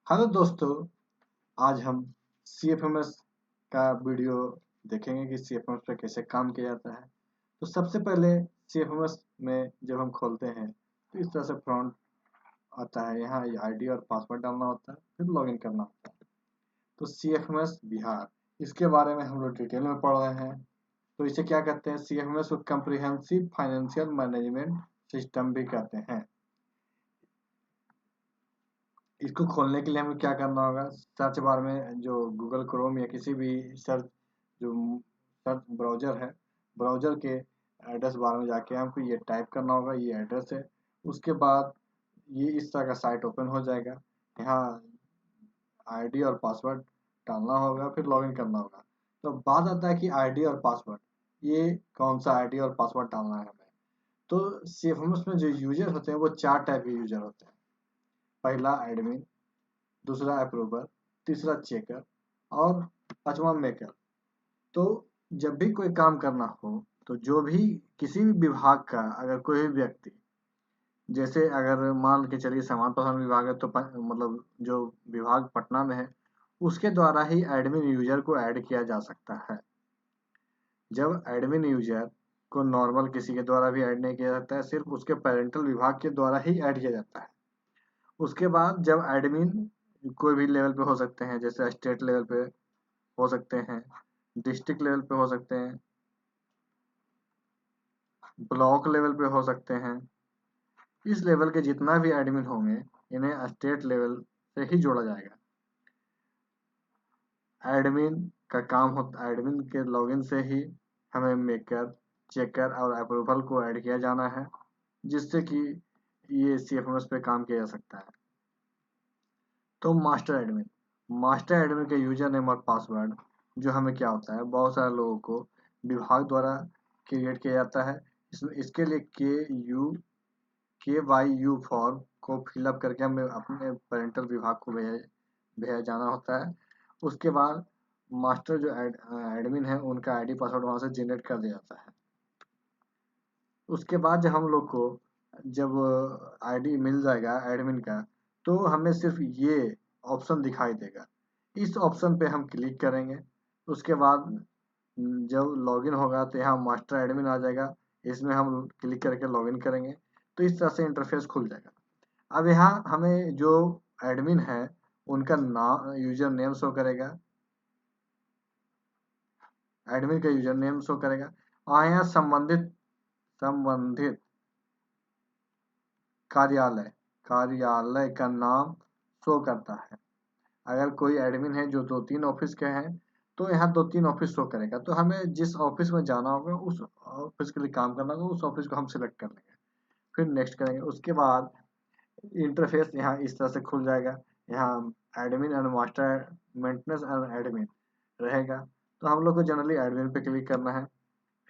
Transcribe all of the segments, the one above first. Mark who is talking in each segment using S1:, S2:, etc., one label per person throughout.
S1: Hello दोस्तों, आज हम CFMS का वीडियो देखेंगे कि CFMS पे कैसे काम किया जाता है। तो सबसे पहले CFMS में जब हम खोलते हैं तो इस तरह से फ्रंट आता है। यहाँ आईडी और पासवर्ड डालना होता है, फिर लॉगिन करना होता है। तो CFMS बिहार, इसके बारे में हम लोग डिटेल में पढ़ रहे हैं। तो इसे क्या कहते हैं? CFMS को कम्प्रिहेंसिव फाइनेंशियल मैनेजमेंट सिस्टम भी कहते हैं। इसको खोलने के लिए हमें क्या करना होगा? सर्च बार में जो गूगल क्रोम या किसी भी सर्च जो सर्च ब्राउजर है, ब्राउजर के एड्रेस बार में जाके हमको ये टाइप करना होगा, ये एड्रेस है। उसके बाद ये इस तरह का साइट ओपन हो जाएगा। यहाँ आईडी और पासवर्ड डालना होगा, फिर लॉगिन करना होगा। तो बात आता है कि आईडी और पासवर्ड, ये कौन सा आईडी और पासवर्ड डालना है हमें? तो CFMS में जो यूजर होते हैं वो चार टाइप के यूजर होते हैं। पहला एडमिन, दूसरा अप्रूवर, तीसरा चेकर और पांचवा मेकर। तो जब भी कोई काम करना हो, तो जो भी किसी भी विभाग का अगर कोई भी व्यक्ति, जैसे अगर मान के चलिए सामान प्रशासन विभाग है तो मतलब जो विभाग पटना में है, उसके द्वारा ही एडमिन यूजर को ऐड किया जा सकता है। जब एडमिन यूजर को नॉर्मल किसी के द्वारा भी ऐड नहीं किया जाता है, सिर्फ उसके पेरेंटल विभाग के द्वारा ही ऐड किया जाता है। उसके बाद जब एडमिन कोई भी लेवल पे हो सकते हैं, जैसे स्टेट लेवल पे हो सकते हैं, डिस्ट्रिक्ट लेवल पे हो सकते हैं, ब्लॉक लेवल पे हो सकते हैं। इस लेवल के जितना भी एडमिन होंगे, इन्हें स्टेट लेवल से ही जोड़ा जाएगा। एडमिन का काम होता, एडमिन के लॉगिन से ही हमें मेकर, चेकर और अप्रूवल को ऐड किया जाना है, जिससे कि ये CFMS पे काम किया जा सकता है। तो मास्टर एडमिन के यूजर नेम और पासवर्ड जो हमें क्या होता है, बहुत सारे लोगों को विभाग द्वारा क्रिएट किया जाता है। इसके लिए KYU फॉर्म को फिलअप करके हमें अपने पेरेंटल विभाग को भेजा जाना होता है। उसके बाद मास्टर जो एडमिन है, उनका आईडी पासवर्ड वहां से जनरेट कर दिया जाता है। उसके बाद जब हम लोग को जब आईडी मिल जाएगा एडमिन का, तो हमें सिर्फ ये ऑप्शन दिखाई देगा। इस ऑप्शन पे हम क्लिक करेंगे। उसके बाद जब लॉगिन होगा तो यहाँ मास्टर एडमिन आ जाएगा। इसमें हम क्लिक करके लॉगिन करेंगे, तो इस तरह से इंटरफेस खुल जाएगा। अब यहाँ हमें जो एडमिन है उनका नाम, यूजर नेम शो करेगा, एडमिन का यूजर नेम शो करेगा। और यहाँ संबंधित कार्यालय कार्यालय का नाम शो करता है। अगर कोई एडमिन है जो 2-3 ऑफिस के हैं, तो यहाँ 2-3 ऑफिस शो करेगा। तो हमें जिस ऑफिस में जाना होगा, उस ऑफिस के लिए काम करना होगा, उस ऑफिस को हम सिलेक्ट कर लेंगे, फिर नेक्स्ट करेंगे। उसके बाद इंटरफेस यहाँ इस तरह से खुल जाएगा। यहाँ admin and master, maintenance and admin रहेगा। तो हम लोग को जनरली एडमिन पे क्लिक करना है।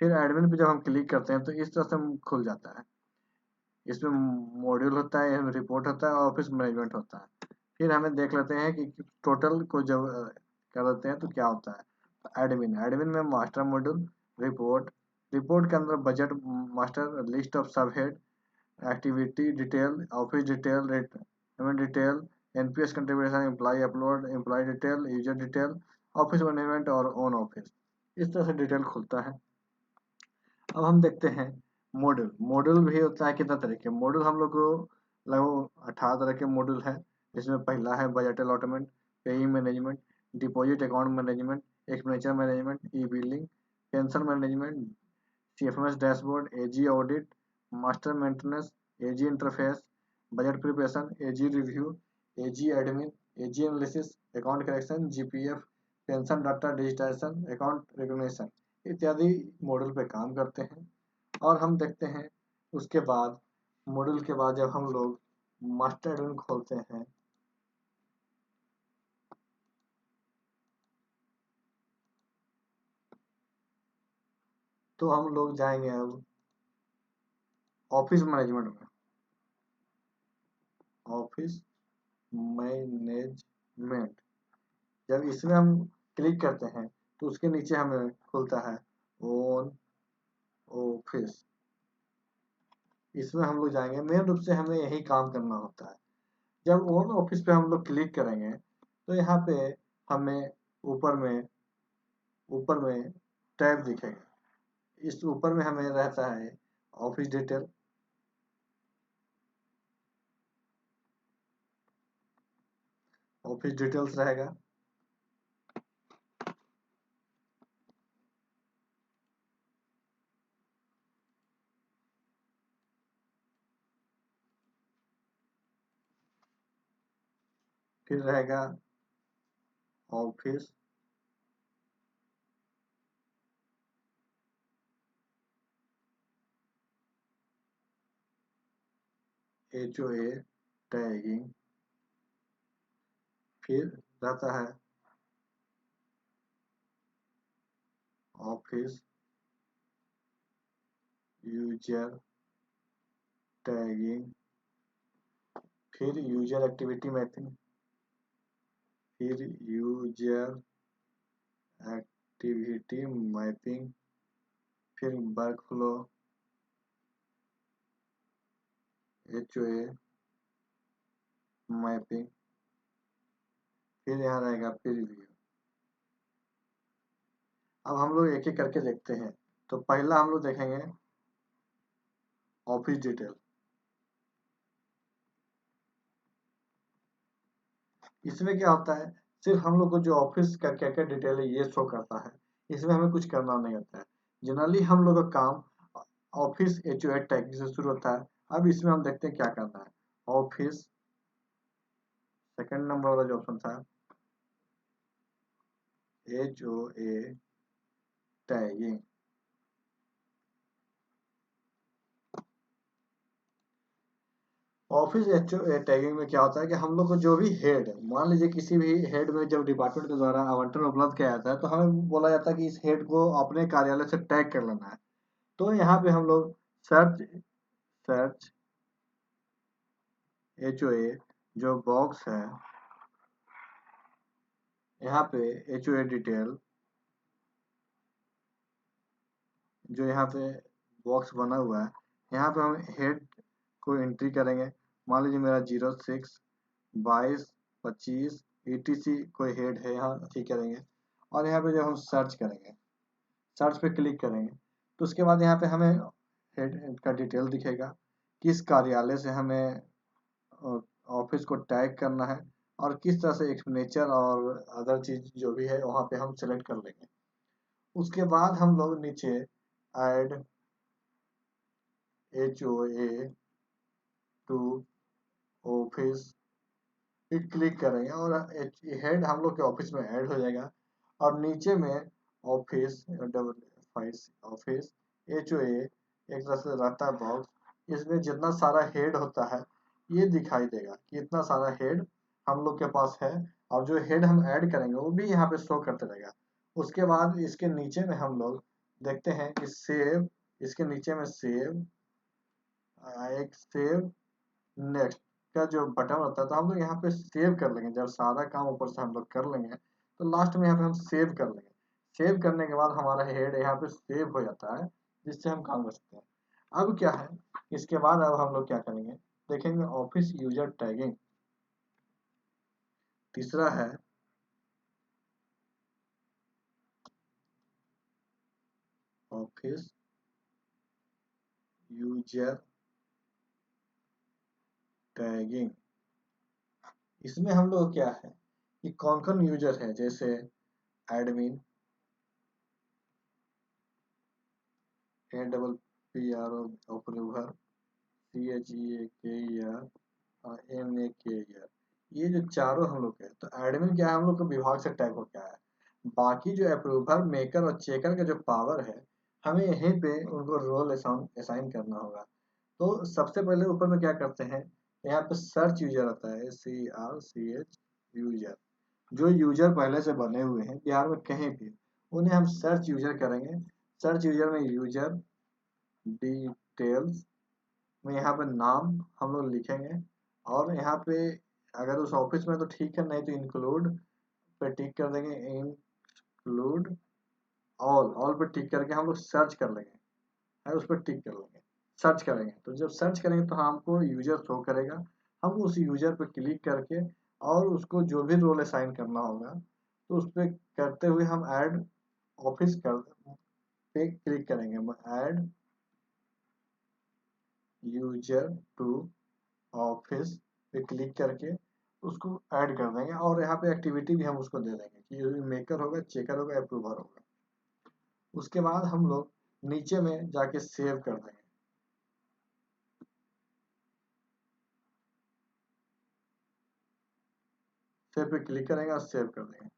S1: फिर एडमिन पे जब हम क्लिक करते हैं तो इस तरह से खुल जाता है। इसमें मॉड्यूल होता है, रिपोर्ट होता है और ऑफिस मैनेजमेंट होता है। फिर हमें देख लेते हैं कि टोटल को जब कर देते हैं तो क्या होता है। एडमिन में मास्टर मॉड्यूल, रिपोर्ट, रिपोर्ट के अंदर budget master, list of sub head, activity detail, office detail, payment detail, NPS contribution, employ upload, employ detail, user detail, office management और ओन ऑफिस। इस तरह से डिटेल खुलता है। अब हम देखते हैं मॉड्यूल। मॉड्यूल भी होता है कितना तरह के मॉड्यूल? हम लोग को लगभग 18 तरह के मॉड्यूल है। जिसमें पहला है budget allotment, paying management, deposit account management, expenditure management, e billing, pension management, CFMS dashboard, AG audit, master maintenance, AG interface, budget preparation, AG review, AG admin, AG analysis, account correction, GPF, pension data digitization, account recognition इत्यादि module पे काम करते हैं। और हम देखते हैं उसके बाद, मॉड्यूल के बाद जब हम लोग मास्टर एडमिन खोलते हैं, तो हम लोग जाएंगे अब ऑफिस मैनेजमेंट में। ऑफिस मैनेजमेंट जब इसमें हम क्लिक करते हैं तो उसके नीचे हमें खुलता है ओन ऑफिस। इसमें हम लोग जाएंगे। मेन रूप से हमें यही काम करना होता है। जब ओन ऑफिस पे हम लोग क्लिक करेंगे तो यहाँ पे हमें ऊपर में ऊपर में टैब दिखेगा। इस ऊपर में हमें रहता है ऑफिस डिटेल, ऑफिस डिटेल्स रहेगा। फिर रहेगा ऑफिस HOA टैगिंग। फिर रहता है ऑफिस यूजर टैगिंग। फिर यूजर एक्टिविटी मैपिंग। फिर यूजर एक्टिविटी मैपिंग। फिर वर्क फ्लो HOA मैपिंग। फिर यहाँ रहेगा प्रीव्यू। अब हम लोग एक एक करके देखते हैं। तो पहला हम लोग देखेंगे ऑफिस डिटेल। इसमें क्या होता है, सिर्फ हम लोग को जो ऑफिस का क्या क्या डिटेल है ये शो करता है। इसमें हमें कुछ करना नहीं होता है। जनरली हम लोग का काम ऑफिस HOA टैग से शुरू होता है। अब इसमें हम देखते हैं क्या करना है। ऑफिस सेकंड नंबर वाला जो ऑप्शन था HOA टैगिंग। ऑफिस टैगिंग में क्या होता है कि हम लोग को जो भी हेड, मान लीजिए किसी भी हेड में जब डिपार्टमेंट के द्वारा आवंटन उपलब्ध किया जाता है तो हमें बोला जाता है कि इस हेड को अपने कार्यालय से टैग कर लेना है। तो यहाँ पे हम लोग सर्च सर्च HOA जो बॉक्स है, यहाँ पे HOA डिटेल जो यहाँ पे बॉक्स बना हुआ है, यहाँ पे हम हेड को एंट्री करेंगे। मान लीजिए मेरा 06/22/25 ETC कोई हेड है, यहाँ ठीक करेंगे। और यहाँ पे जब हम सर्च करेंगे, सर्च पे क्लिक करेंगे तो उसके बाद यहाँ पे हमें हेड का डिटेल दिखेगा, किस कार्यालय से हमें ऑफिस को टैग करना है और किस तरह से एक्सपेंडिचर और अदर चीज जो भी है वहाँ पे हम सेलेक्ट कर लेंगे। उसके बाद हम लोग नीचे ऐड HOA टू ऑफिस पे क्लिक करेंगे और हेड हम लोग के ऑफिस में ऐड हो जाएगा। और नीचे में ऑफिस ऑफिस HOA एक तरह से रहता है बॉक्स, इसमें जितना सारा हेड होता है ये दिखाई देगा कि इतना सारा हेड हम लोग के पास है। और जो हेड हम ऐड करेंगे वो भी यहाँ पे शो करते रहेगा। उसके बाद इसके नीचे में हम लोग देखते हैं कि सेव, इसके नीचे में सेव, एक सेव नेक्स्ट का जो बटन होता है तो हम लोग यहाँ पे सेव कर लेंगे। जब सारा काम ऊपर से हम लोग कर लेंगे तो लास्ट में यहाँ पे हम सेव कर लेंगे। सेव करने के बाद हमारा हेड यहाँ पे सेव हो जाता है, जिससे हम काम कर सकते हैं। अब क्या है, इसके बाद अब हम लोग क्या करेंगे, देखेंगे ऑफिस यूजर टैगिंग। तीसरा है ऑफिस यूजर टैगिंग। इसमें हम लोग क्या है कि कौन कौन यूजर है, जैसे एडमिन, APPRO अप्रूवर, CHEAKER और MAKER। ये जो चारों हम लोग है, तो एडमिन क्या है, हम लोग का विभाग से टैग हो गया है। बाकी जो अप्रूवर, मेकर और चेकर का जो पावर है, हमें यहीं पे उनको रोल असाइन करना होगा। तो सबसे पहले ऊपर में क्या करते हैं, यहाँ पे सर्च यूजर आता है, SERCH यूजर। जो यूजर पहले से बने हुए हैं बिहार में कहीं भी, उन्हें हम सर्च यूजर करेंगे। सर्च यूजर में यूजर डिटेल्स में यहाँ पे नाम हम लोग लिखेंगे। और यहाँ पे अगर उस ऑफिस में तो ठीक है, नहीं तो इंक्लूड पे टिक कर देंगे। इंक्लूड ऑल पे टिक करके हम लोग सर्च कर लेंगे, है उस पर टिक कर लेंगे। सर्च करेंगे तो जब सर्च करेंगे तो हमको यूजर शो करेगा। हम उस यूजर पर क्लिक करके और उसको जो भी रोल असाइन करना होगा तो उस पर करते हुए हम ऐड ऑफिस कर पे क्लिक करेंगे। ऐड यूजर टू ऑफिस पे क्लिक करके उसको ऐड कर देंगे और यहाँ पे एक्टिविटी भी हम उसको दे देंगे कि मेकर होगा, चेकर होगा, अप्रूवर होगा। उसके बाद हम लोग नीचे में जाके सेव कर देंगे। सेव पे क्लिक करेंगे और सेव कर देंगे।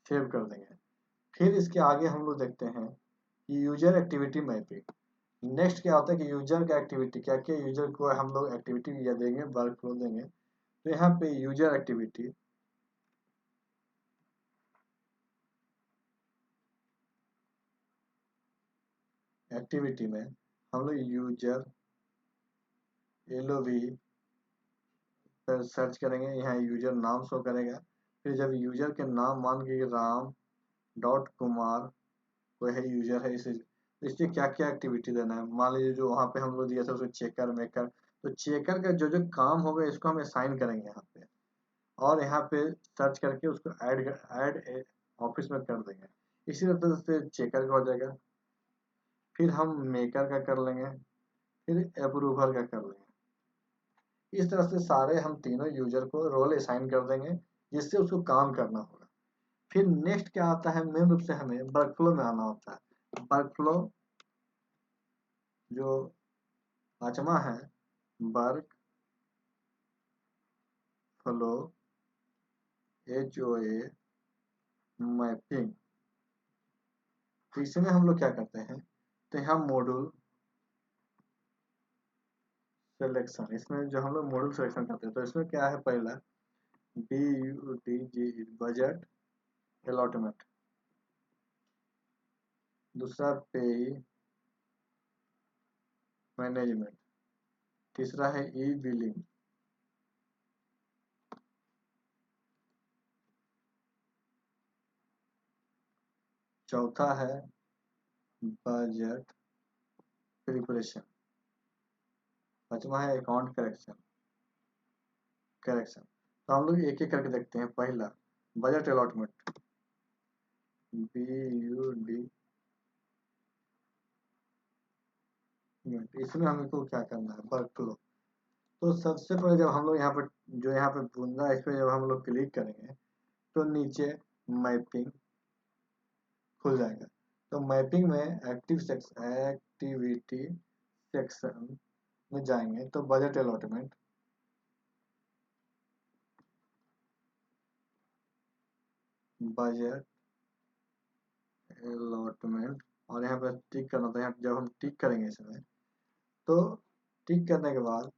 S1: सेव कर देंगे। फिर इसके आगे हम लोग देखते हैं कि यूजर एक्टिविटी मैपिंग। नेक्स्ट क्या होता है कि यूजर का एक्टिविटी क्या क्या यूजर को हम लोग एक्टिविटी या देंगे, वर्क फ्लो देंगे। तो यहाँ पे यूजर एक्टिविटी में हम लोग यूजर LOV पर सर्च करेंगे। यहाँ यूजर नाम शो करेगा। फिर जब यूजर के नाम मान के राम डॉट कुमार कोई है यूजर है, इससे क्या क्या एक्टिविटी देना है। मान लीजिए जो वहाँ पे हम लोग दिया था उसको चेकर मेकर, तो चेकर का जो जो काम होगा इसको हम असाइन करेंगे यहाँ पे और यहाँ पे सर्च करके उसको ऐड ऑफिस में कर देंगे। इसी तरह से चेकर का हो जाएगा। फिर हम मेकर का कर लेंगे, फिर अप्रूवर का कर लेंगे। इस तरह से सारे हम तीनों यूजर को रोल असाइन कर देंगे जिससे उसको काम करना होगा। फिर नेक्स्ट क्या आता है, मेन रूप से हमें वर्क फ्लो में आना होता है। वर्क फ्लो जो पांचवा है, वर्क फ्लो HOA मैपिंग। तो इसमें हम लोग क्या करते हैं, तो यहाँ मॉड्यूल सिलेक्शन, इसमें जो हम लोग मॉड्यूल सिलेक्शन करते हैं तो इसमें क्या है, पहला BUDG बजट अलॉटमेंट, दूसरा पे मैनेजमेंट, तीसरा है ई बिलिंग, चौथा है बजट प्रिपरेशन, पांचवा है अकाउंट करेक्शन। तो हम लोग एक एक करके देखते हैं। पहला बजट अलॉटमेंट, BUD, इसमें हमको क्या करना है, वर्क फ्लो। तो सबसे पहले जब हम लोग यहाँ पर जो यहाँ पे बूंदा इस पे जब हम लोग क्लिक करेंगे तो नीचे मैपिंग खुल जाएगा। तो मैपिंग में एक्टिविटी सेक्शन में जाएंगे तो बजट अलॉटमेंट, बजट अलॉटमेंट और यहाँ पर टिक करना था। यहाँ जब हम टिक करेंगे इसमें तो टिक करने के बाद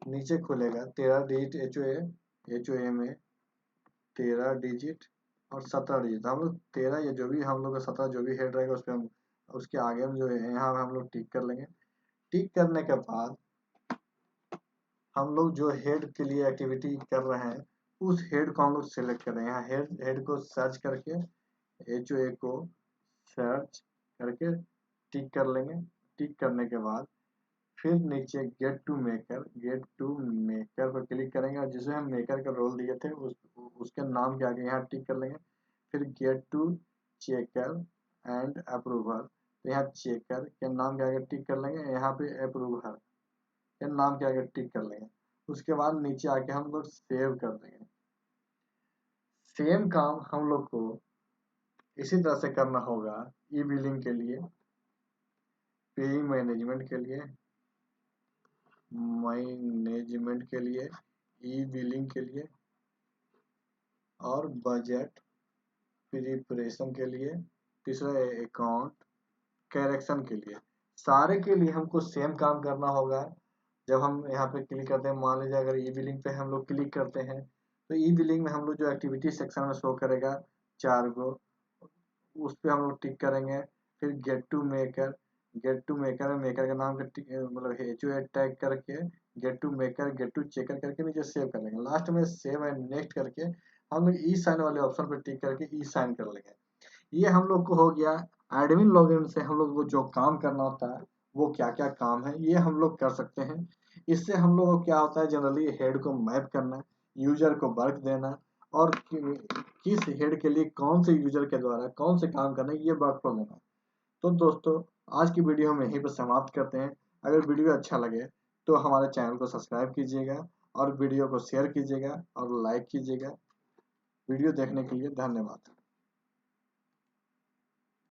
S1: नीचे खुलेगा 13 डिजिट HOA में 13 डिजिट और 17 डिजिट। हम लोग 13 या जो भी हम लोग का 17 जो भी हेड रहेगा उस पर हम उसके आगे हम जो है यहाँ हम लोग टिक कर लेंगे। टिक करने के बाद हम लोग जो हेड के लिए एक्टिविटी कर रहे हैं उस हेड को हम लोग सेलेक्ट कर रहे हैं। यहाँ हेड को सर्च करके HOA को सर्च करके टिक कर लेंगे। टिक करने के बाद फिर नीचे गेट टू मेकर पर क्लिक करेंगे और जिसे हम मेकर का रोल दिए थे उसके नाम के आगे यहाँ टिक कर लेंगे। फिर get to checker and approver, तो यहाँ चेकर के नाम के आगे टिक कर लेंगे, यहाँ पे अप्रूवर के नाम के आगे टिक कर लेंगे। उसके बाद नीचे आके हम लोग सेव कर देंगे। सेम काम हम लोग को इसी तरह से करना होगा ई बिलिंग के लिए, पेइंग मैनेजमेंट के लिए, ई बिलिंग के लिए और बजट प्रिपरेशन के लिए, तीसरा अकाउंट करेक्शन के लिए। सारे के लिए हमको सेम काम करना होगा। जब हम यहाँ पे क्लिक करते हैं, मान लीजिए अगर ई बिलिंग पे हम लोग क्लिक करते हैं तो ई बिलिंग में हम लोग जो एक्टिविटी सेक्शन में शो करेगा 4 गो, उस पे हम लोग टिक करेंगे। फिर गेट टू मेकर में मेकर का नाम का मतलब HOA टैग करके get to maker get to checker करके नीचे सेव कर लेंगे। लास्ट में सेव एंड नेक्स्ट करके हम लोग ई साइन वाले ऑप्शन पर टिक करके ई साइन कर लेंगे। ये हम लोग को हो गया एडमिन लॉगिन से हम लोग को जो काम करना होता है वो क्या क्या काम है ये हम लोग कर सकते हैं। इससे हम लोग को क्या होता है, जनरली हेड को मैप करना, यूजर को वर्क देना, और किस हेड के लिए कौन से यूजर के द्वारा कौन से काम करना है ये वर्क फ्लो देना। तो दोस्तों, आज की वीडियो हम यहीं पर समाप्त करते हैं। अगर वीडियो अच्छा लगे तो हमारे चैनल को सब्सक्राइब कीजिएगा और वीडियो को शेयर कीजिएगा और लाइक कीजिएगा। वीडियो देखने के लिए धन्यवाद।